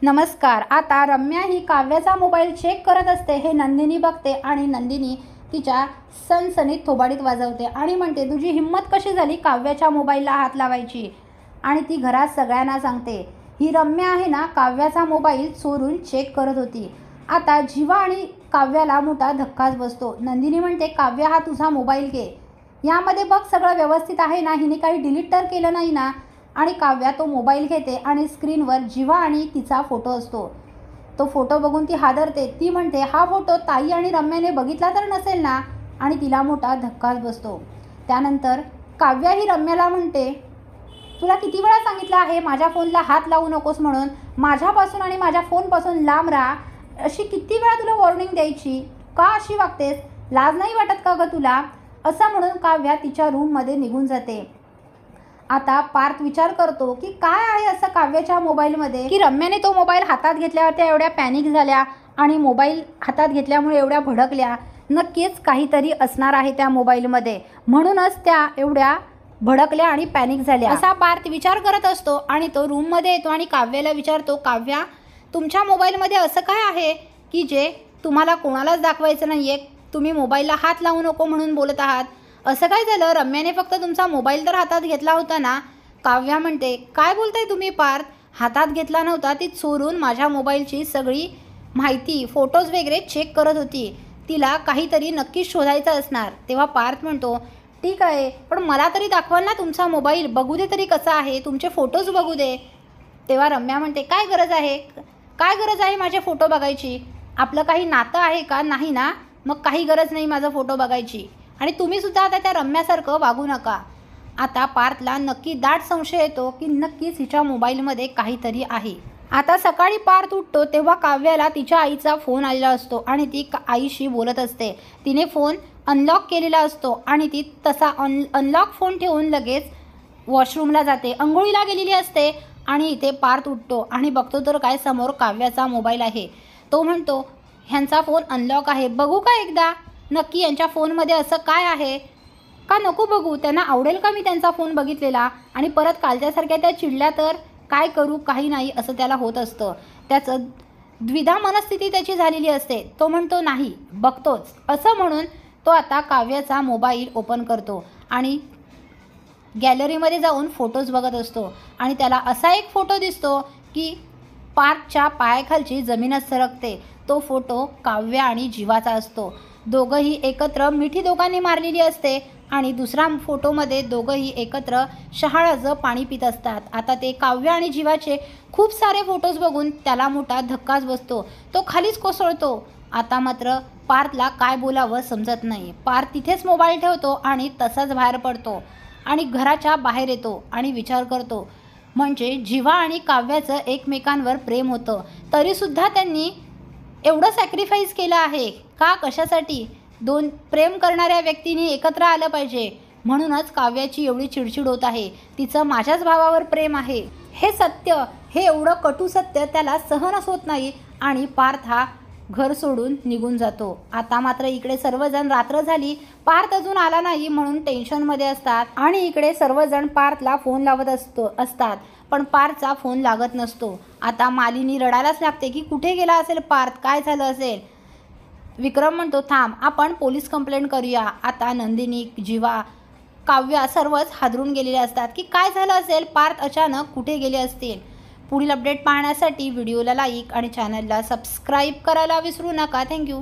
नमस्कार. आता रम्या ही काव्याचा mobile check करत असते हे नंदिनी बघते आणि नंदिनी तिच्या सणसणीत थोबाडीत वाजवते आणि म्हणते, तुझी हिंमत कशी झाली काव्याच्या मोबाईलला हात लावायची? आणि ती घरात सगळ्यांना सांगते. ही रम्या आहे ना, काव्याचा मोबाईल चोरून चेक करत होती. आता जीवा आणि काव्याला मोठा धक्काच बसतो. नंदिनी म्हणते, काव्या हा तुझा मोबाईल घे, यामध्ये बघ सगळं व्यवस्थित आहे ना, हिने काही डिलीट तर केलं नाही ना? आणि काव्या तो मोबाईल घेते आणि स्क्रीनवर जीवा आणि तिचा फोटो असतो. तो फोटो बघून ती हादरते. ती म्हणते, हा फोटो ताई आणि रम्याने बघितला तर नसेल ना? आणि तिला मोठा धक्काच बसतो. त्यानंतर काव्या ही रम्याला म्हणते, तुला किती वेळा सांगितलं आहे माझ्या फोनला हात लावू नकोस म्हणून? माझ्यापासून आणि माझ्या फोनपासून लांब राहा. अशी किती वेळा तुला वॉर्निंग द्यायची? का अशी वागतेस? लाज नाही वाटत का गं तुला? असं म्हणून काव्या तिच्या रूममध्ये निघून जाते. आता पार्थ विचार करतो की काय आहे असं काव्याच्या मोबाईलमध्ये की रम्याने तो मोबाईल हातात घेतल्यावर त्या एवढ्या पॅनिक झाल्या आणि मोबाईल हातात घेतल्यामुळे एवढ्या भडकल्या. नक्कीच काहीतरी असणार आहे त्या मोबाईलमध्ये, म्हणूनच त्या एवढ्या भडकल्या आणि पॅनिक झाल्या असा पार्थ विचार करत असतो. आणि तो रूममध्ये येतो आणि काव्याला विचारतो, काव्या तुमच्या मोबाईलमध्ये असं काय आहे की जे तुम्हाला कोणालाच दाखवायचं नाही आहे? तुम्ही मोबाईलला हात लावू नको म्हणून बोलत आहात. असं काय झालं? रम्याने फक्त तुमचा मोबाईल तर हातात घेतला होता ना? काव्या म्हणते, काय बोलताय तुम्ही पार्थ? हातात घेतला नव्हता, ती चोरून माझ्या मोबाईलची सगळी माहिती फोटोज वगैरे चेक करत होती. तिला काहीतरी नक्कीच शोधायचं असणार. तेव्हा पार्थ म्हणतो, ठीक आहे, पण मला तरी दाखवाल ना तुमचा मोबाईल? बघू दे तरी कसा आहे, तुमचे फोटोज बघू दे. तेव्हा रम्या म्हणते, काय गरज आहे माझे फोटो बघायची? आपलं काही नातं आहे का? नाही ना? मग काही गरज नाही माझा फोटो बघायची. आणि तुम्हीसुद्धा आता त्या रम्यासारखं वागू नका. आता पार्थला नक्की दाट संशय येतो की नक्कीच हिच्या मोबाईलमध्ये काहीतरी आहे. आता सकाळी पार्थ उठतो तेव्हा काव्याला तिच्या आईचा फोन आलेला असतो आणि ती आईशी बोलत असते. तिने फोन अनलॉक केलेला असतो आणि ती तसा अनलॉक फोन ठेवून लगेच वॉशरूमला जाते. अंघोळीला गेलेली असते आणि इथे पार्थ उठतो आणि बघतो तर काय, समोर काव्याचा मोबाईल आहे. तो म्हणतो, ह्यांचा फोन अनलॉक आहे, बघू का एकदा नक्की यांच्या फोनमध्ये असं काय आहे? का नको बघू? त्यांना आवडेल का मी त्यांचा फोन बघितलेला? आणि परत कालच्यासारख्या त्या चिडल्या तर काय करू? काही नाही असं त्याला होत असतं. त्याचं द्विधा मनस्थिती त्याची झालेली असते. तो म्हणतो, नाही बघतोच असं म्हणून तो आता काव्याचा मोबाईल ओपन करतो आणि गॅलरीमध्ये जाऊन फोटोज बघत असतो. आणि त्याला असा एक फोटो दिसतो की पार्थच्या पायाखालची जमीनच सरकते. तो फोटो काव्या आणि जीवाचा असतो. दोघंही एकत्र मिठी दोघांनी मारलेली असते आणि दुसरा फोटोमध्ये दोघंही एकत्र शहाळाचं पाणी पित असतात. आता ते काव्या आणि जीवाचे खूप सारे फोटोज बघून त्याला मोठा धक्काच बसतो. तो खालीच कोसळतो. आता मात्र पार्थला काय बोलावं समजत नाही. पार्थ तिथेच मोबाईल ठेवतो आणि तसाच बाहेर पडतो आणि घराच्या बाहेर येतो आणि विचार करतो, म्हणजे जीवा आणि काव्याचं एकमेकांवर प्रेम होतं, तरीसुद्धा त्यांनी एवढं सॅक्रिफाईस केलं आहे का? कशासाठी? दोन प्रेम करणाऱ्या व्यक्तींनी एकत्र आलं पाहिजे, म्हणूनच काव्याची एवढी चिडचिड होत आहे. तिचं माझ्याच भावावर प्रेम आहे हे सत्य, हे एवढं कटू सत्य त्याला सहनच होत नाही आणि पार्थ हा घर सोडून निघून जातो. आता मात्र इकडे सर्वजण, रात्र झाली, पार्थ अजून आला नाही म्हणून टेन्शनमध्ये असतात आणि इकडे सर्वजण पार्थला फोन लावत असतात पण पार्थचा फोन लागत नसतो. आता मालिनी रडायलाच लागते की कुठे गेला असेल पार्थ, काय झालं असेल? विक्रम म्हणतो, थांब आपण पोलीस कंप्लेंट करूया. आता नंदिनी, जीवा, काव्या सर्वच हादरून गेलेले असतात की काय झालं असेल, पार्थ अचानक कुठे गेले असतील. पुढील अपडेट पाहण्यासाठी व्हिडिओला लाईक आणि चॅनलला सबस्क्राईब करायला विसरू नका. थँक्यू.